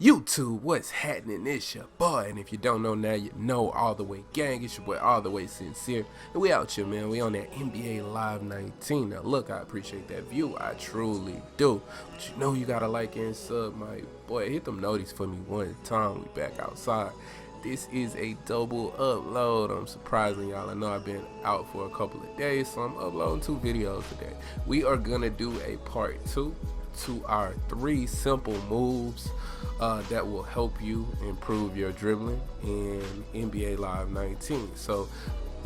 YouTube, what's happening? It's your boy, and if you don't know now, you know all the way gang. It's your boy, all the way sincere, and we out here, man. We on that NBA Live 19. Now, look, I appreciate that view, I truly do. But you know, you gotta like and sub, my boy. Hit them notice for me one time. We back outside. This is a double upload. I'm surprising y'all. I know I've been out for a couple of days, so I'm uploading 2 videos today. We are gonna do a part 2 to our 3 simple moves that will help you improve your dribbling in NBA Live 19. So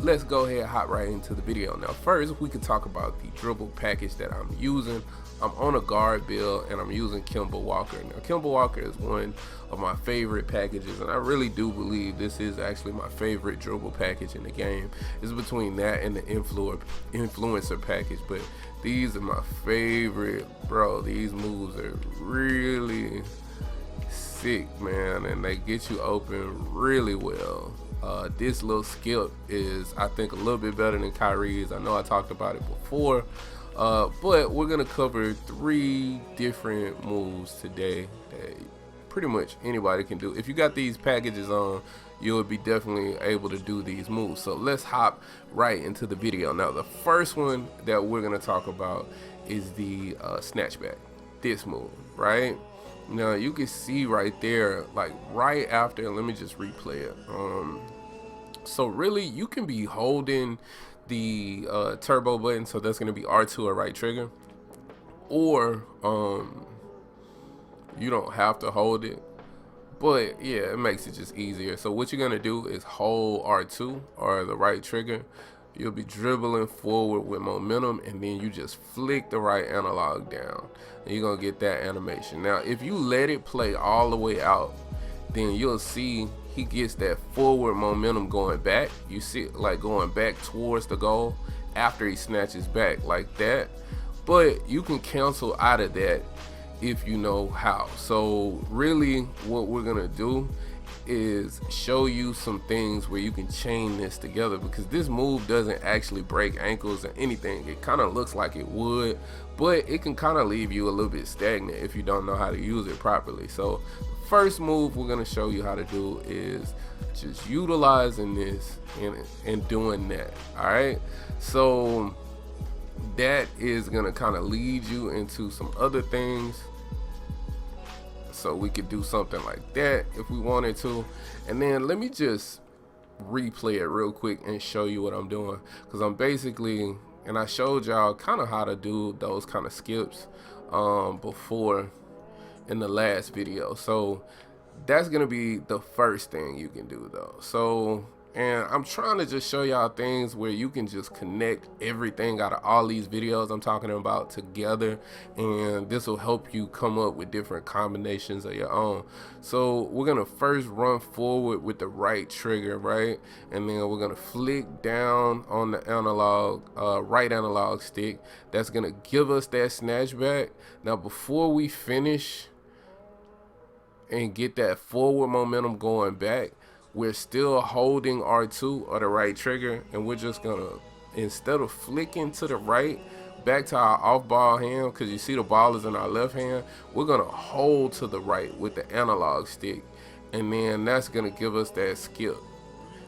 let's go ahead and hop right into the video. Now first, we can talk about the dribble package that I'm using. I'm on a guard build and I'm using Kimbo Walker. Now Kimbo Walker is one of my favorite packages, and I really do believe this is actually my favorite dribble package in the game. It's between that and the influencer package, but these are my favorite, bro. These moves are really sick, man, and they get you open really well. This little skip is, I think, a little bit better than Kyrie's. I know I talked about it before, but we're gonna cover 3 different moves today that pretty much anybody can do. If you got these packages on, you'll be definitely able to do these moves. So let's hop right into the video. Now the first one that we're gonna talk about is the snatchback. This move, right? Now you can see right there, like right after, let me just replay it. So really you can be holding the turbo button, so that's gonna be R2 or right trigger, or you don't have to hold it, but yeah, it makes it just easier. So what you're gonna do is hold R2 or the right trigger. You'll be dribbling forward with momentum, and then you just flick the right analog down, and you're gonna get that animation. Now if you let it play all the way out, then you'll see he gets that forward momentum going back. You see it like going back towards the goal after he snatches back like that, but you can cancel out of that if you know how. So really what we're gonna do is show you some things where you can chain this together, because this move doesn't actually break ankles or anything. It kind of looks like it would, but it can kind of leave you a little bit stagnant if you don't know how to use it properly. So first move we're going to show you how to do is just utilizing this and doing that. All right, so that is going to kind of lead you into some other things. So we could do something like that if we wanted to. And then let me just replay it real quick and show you what I'm doing, because I'm basically, and I showed y'all kind of how to do those kind of skips before in the last video. So that's gonna be the first thing you can do though. So, and I'm trying to just show y'all things where you can just connect everything out of all these videos I'm talking about together, and this will help you come up with different combinations of your own. So we're gonna first run forward with the right trigger, right? And then we're gonna flick down on the analog, right analog stick. That's gonna give us that snatchback. Now before we finish and get that forward momentum going back, we're still holding R2 or the right trigger, and we're just gonna, instead of flicking to the right back to our off ball hand, because you see the ball is in our left hand, we're gonna hold to the right with the analog stick, and then that's gonna give us that skip.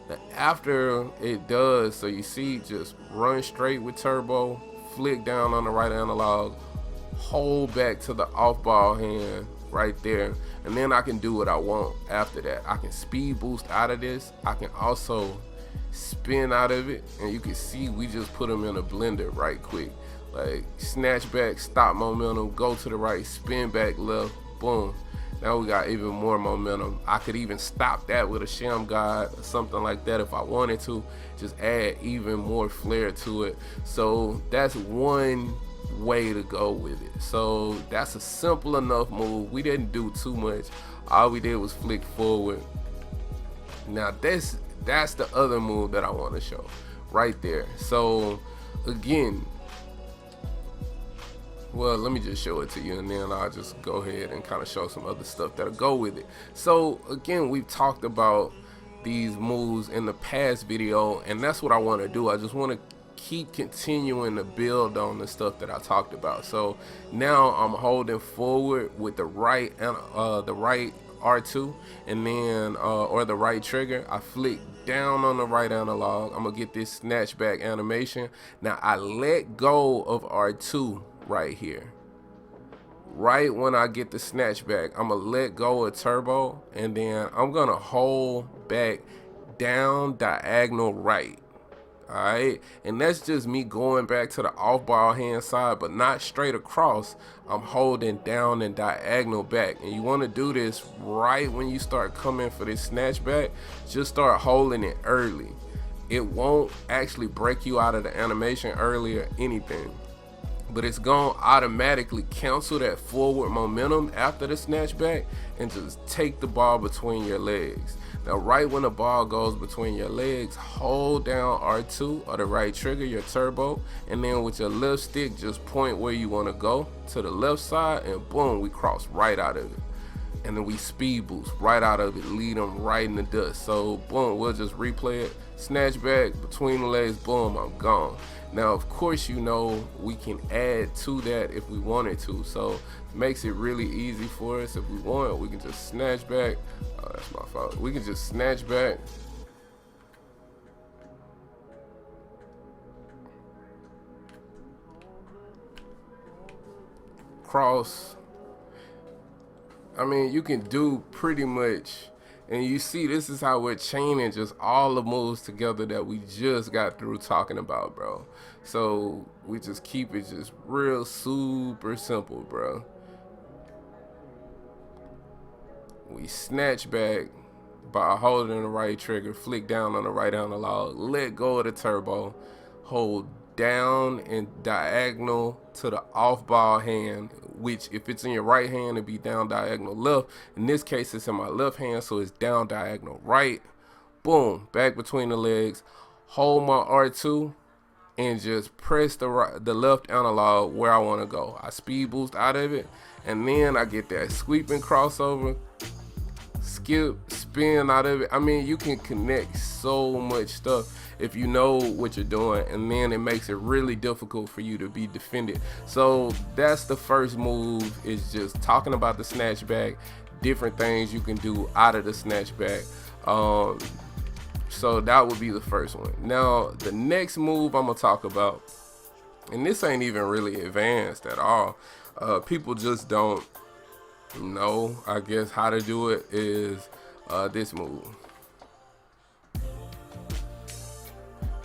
Now after it does, so you see, just run straight with turbo, flick down on the right analog, hold back to the off ball hand right there, and then I can do what I want after that. I can speed boost out of this. I can also spin out of it, and you can see we just put them in a blender right quick. Like snatch back, stop momentum, go to the right, spin back left, boom. Now we got even more momentum. I could even stop that with a sham guide or something like that if I wanted to, just add even more flair to it. So that's one way to go with it. So that's a simple enough move. We didn't do too much. All we did was flick forward. Now that's the other move that I want to show right there. So again, well, let me just show it to you, and then I'll just go ahead and kind of show some other stuff that'll go with it. So again, we've talked about these moves in the past video, and that's what I want to do. I just want to keep continuing to build on the stuff that I talked about. So now I'm holding forward with the right R2 and then or the right trigger, I flick down on the right analog. I'm gonna get this snatchback animation. Now I let go of R2 right here. Right when I get the snatchback, I'm gonna let go of turbo, and then I'm gonna hold back down diagonal right. Alright, and that's just me going back to the off ball hand side, but not straight across. I'm holding down and diagonal back, and you want to do this right when you start coming for this snatchback. Just start holding it early. It won't actually break you out of the animation early or anything, but it's gonna automatically cancel that forward momentum after the snatchback and just take the ball between your legs. Now right when the ball goes between your legs, hold down R2 or the right trigger, your turbo, and then with your left stick just point where you want to go to the left side, and boom, we cross right out of it. And then we speed boost right out of it, lead them right in the dust. So boom, we'll just replay it, snatchback between the legs, boom, I'm gone. Now, of course, you know, we can add to that if we wanted to. So it makes it really easy for us. If we want, we can just snatch back. Oh, that's my fault. We can just snatch back. Cross. I mean, you can do pretty much. And you see, this is how we're chaining just all the moves together that we just got through talking about, bro. So we just keep it just real super simple, bro. We snatch back by holding the right trigger, flick down on the right analog, let go of the turbo, hold down and diagonal to the off ball hand, which if it's in your right hand, it'd be down diagonal left. In this case, it's in my left hand, so it's down diagonal right. Boom, back between the legs, hold my R2 and just press the left analog where I want to go. I speed boost out of it, and then I get that sweeping crossover, skip, spin out of it. I mean, you can connect so much stuff if you know what you're doing, and then it makes it really difficult for you to be defended. So that's the first move, is just talking about the snatchback, different things you can do out of the snatchback. So that would be the first one. Now the next move I'm gonna talk about, and this ain't even really advanced at all, people just don't know, I guess, how to do it, is this move.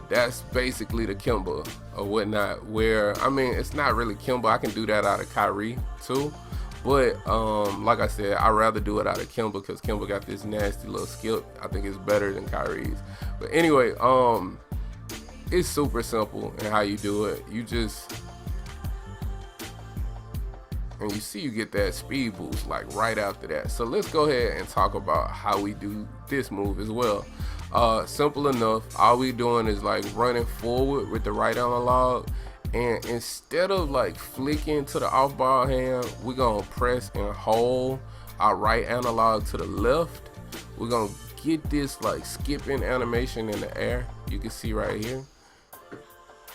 That's basically the kimbo or whatnot, where, I mean, it's not really kimbo. I can do that out of Kyrie too, but like I said, I'd rather do it out of kimbo because kimbo got this nasty little skip. I think it's better than Kyrie's. But anyway, it's super simple in how you do it. You just, and you see, you get that speed boost like right after that. So let's go ahead and talk about how we do this move as well. Simple enough. All we doing is like running forward with the right analog, and instead of like flicking to the off ball hand, we're gonna press and hold our right analog to the left. We're gonna get this like skipping animation in the air, you can see right here.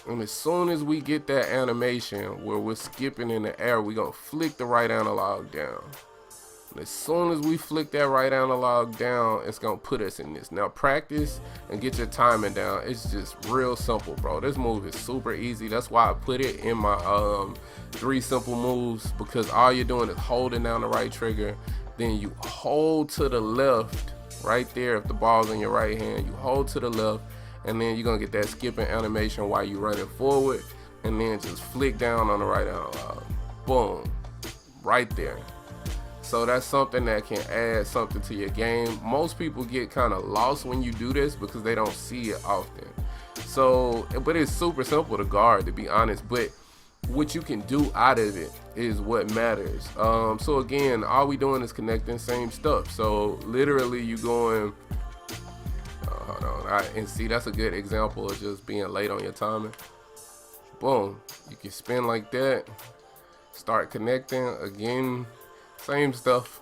And as soon as we get that animation where we're skipping in the air, we're gonna flick the right analog down. And as soon as we flick that right analog down, it's gonna put us in this. Now practice and get your timing down. It's just real simple, bro. This move is super easy. That's why I put it in my 3 simple moves, because all you're doing is holding down the right trigger, then you hold to the left right there. If the ball's in your right hand, you hold to the left, and then you're gonna get that skipping animation while you're running forward, and then just flick down on the right analog. Boom, right there. So that's something that can add something to your game. Most people get kind of lost when you do this because they don't see it often. So, but it's super simple to guard, to be honest, but what you can do out of it is what matters. So again, all we doing is connecting same stuff. So literally you going, hold on, and see, that's a good example of just being late on your timing. Boom, you can spin like that, start connecting again, same stuff.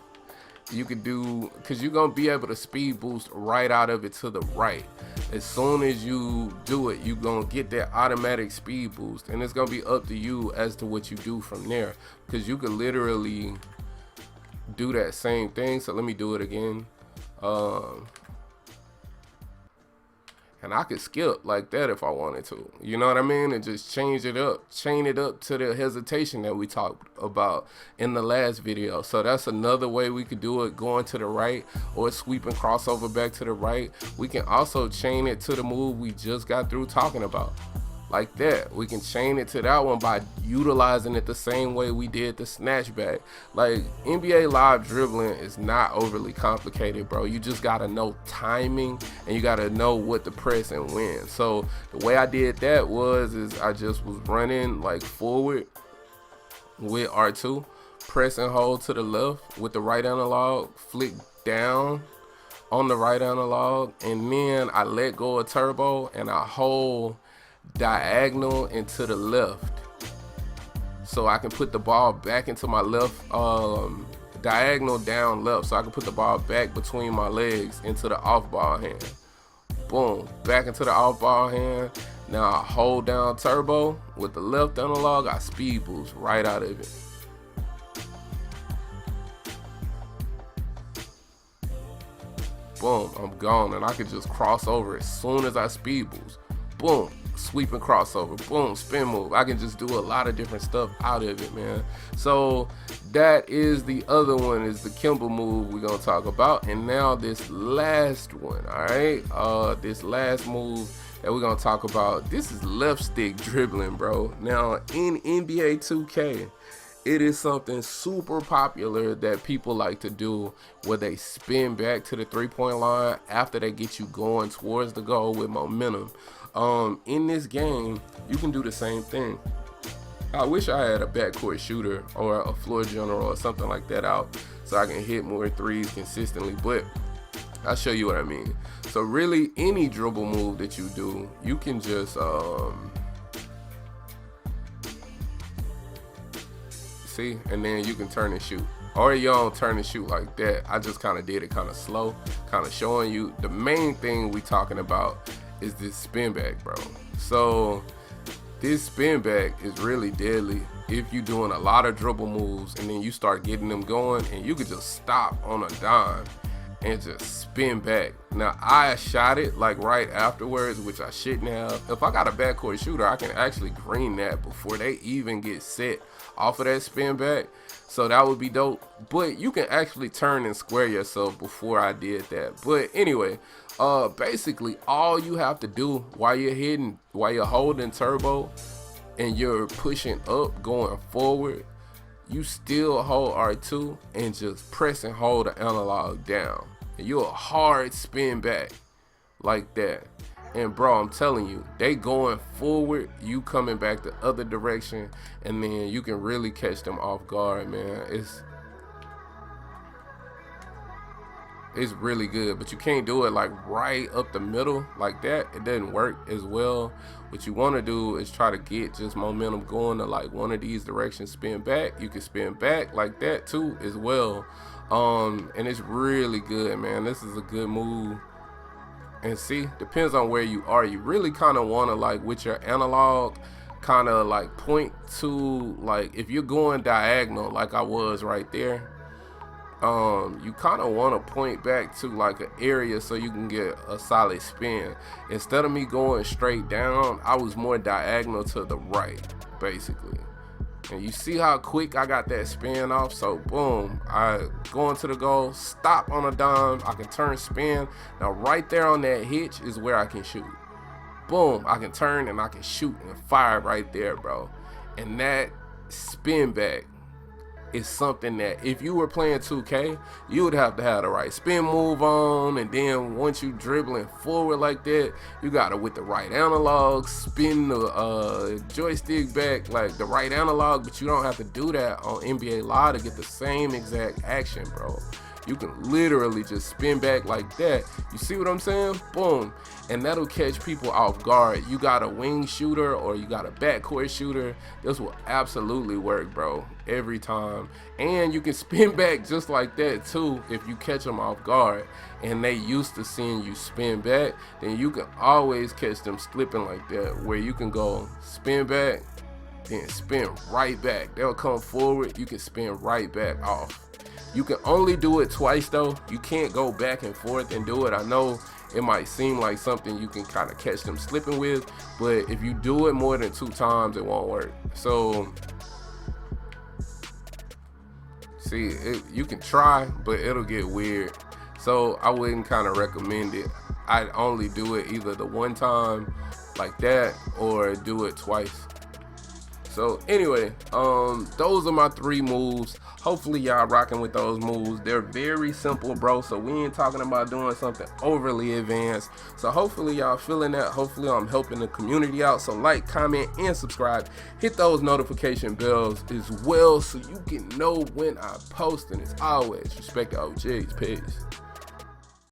You could do, because you're gonna be able to speed boost right out of it to the right. As soon as you do it, you're gonna get that automatic speed boost, and it's gonna be up to you as to what you do from there, because you could literally do that same thing. So let me do it again. And I could skip like that if I wanted to. You know what I mean? And just change it up. Chain it up to the hesitation that we talked about in the last video. So that's another way we could do it, going to the right or sweeping crossover back to the right. We can also chain it to the move we just got through talking about. Like that. We can chain it to that one by utilizing it the same way we did the snatchback. Like, NBA Live dribbling is not overly complicated, bro. You just gotta know timing and you gotta know what to press and when. So the way I did that was I just was running like forward with R2, press and hold to the left with the right analog, flick down on the right analog, and then I let go of turbo and I hold diagonal into the left, so I can put the ball back into my left, diagonal down left, so I can put the ball back between my legs into the off ball hand. Boom, back into the off ball hand. Now I hold down turbo with the left analog, I speed boost right out of it. Boom, I'm gone, and I can just cross over as soon as I speed boost. Boom, sweep and crossover, boom, spin move. I can just do a lot of different stuff out of it, man. So that is the other one, is the kimbo move we're gonna talk about. And now this last one, all right? This last move that we're gonna talk about, this is left stick dribbling, bro. Now in NBA 2K, it is something super popular that people like to do, where they spin back to the three-point line after they get you going towards the goal with momentum. In this game, you can do the same thing. I wish I had a backcourt shooter or a floor general or something like that out, so I can hit more threes consistently, but I'll show you what I mean. So really, any dribble move that you do, you can just see, and then you can turn and shoot. Or you don't turn and shoot like that. I just kind of did it kind of slow, kind of showing you. The main thing we talking about is this spin back, bro. So this spin back is really deadly if you're doing a lot of dribble moves and then you start getting them going, and you could just stop on a dime and just spin back. Now I shot it like right afterwards, which I shouldn't have. If I got a backcourt shooter, I can actually green that before they even get set off of that spin back. So that would be dope. But you can actually turn and square yourself before I did that. But anyway, basically all you have to do while you're holding turbo and you're pushing up going forward, you still hold R2 and just press and hold the analog down, and you'll hard spin back like that. And bro, I'm telling you, they going forward, you coming back the other direction, and then you can really catch them off guard, man. It's really good, but you can't do it like right up the middle like that. It doesn't work as well. What you want to do is try to get just momentum going to like one of these directions, spin back. You can spin back like that too as well. And it's really good, man. This is a good move. And see, depends on where you are. You really kind of want to, like, with your analog, kind of like point to, like, if you're going diagonal like I was right there, you kind of want to point back to like an area so you can get a solid spin. Instead of me going straight down, I was more diagonal to the right, basically. And you see how quick I got that spin off? So boom, I go into the goal, stop on a dime, I can turn, spin. Now right there on that hitch is where I can shoot. Boom, I can turn and I can shoot and fire right there, bro. And that spin back is something that if you were playing 2K, you would have to have the right spin move on, and then once you dribbling forward like that, you gotta, with the right analog, spin the joystick back like the right analog. But you don't have to do that on NBA Live to get the same exact action, bro. You can literally just spin back like that. You see what I'm saying? Boom. And that'll catch people off guard. You got a wing shooter or you got a backcourt shooter, this will absolutely work, bro, every time. And you can spin back just like that too if you catch them off guard and they used to seeing you spin back. Then you can always catch them slipping like that, where you can go spin back, then spin right back. They'll come forward, you can spin right back off. You can only do it twice though. You can't go back and forth and do it. I know it might seem like something you can kind of catch them slipping with, but if you do it more than 2 times, it won't work. So see, you can try, but it'll get weird. So I wouldn't kind of recommend it. I'd only do it either the 1 time like that or do it twice. So anyway, those are my 3 moves. Hopefully y'all rocking with those moves. They're very simple, bro. So we ain't talking about doing something overly advanced. So hopefully y'all feeling that. Hopefully I'm helping the community out. So like, comment, and subscribe. Hit those notification bells as well so you can know when I post. And as always, respect the OGs. Peace.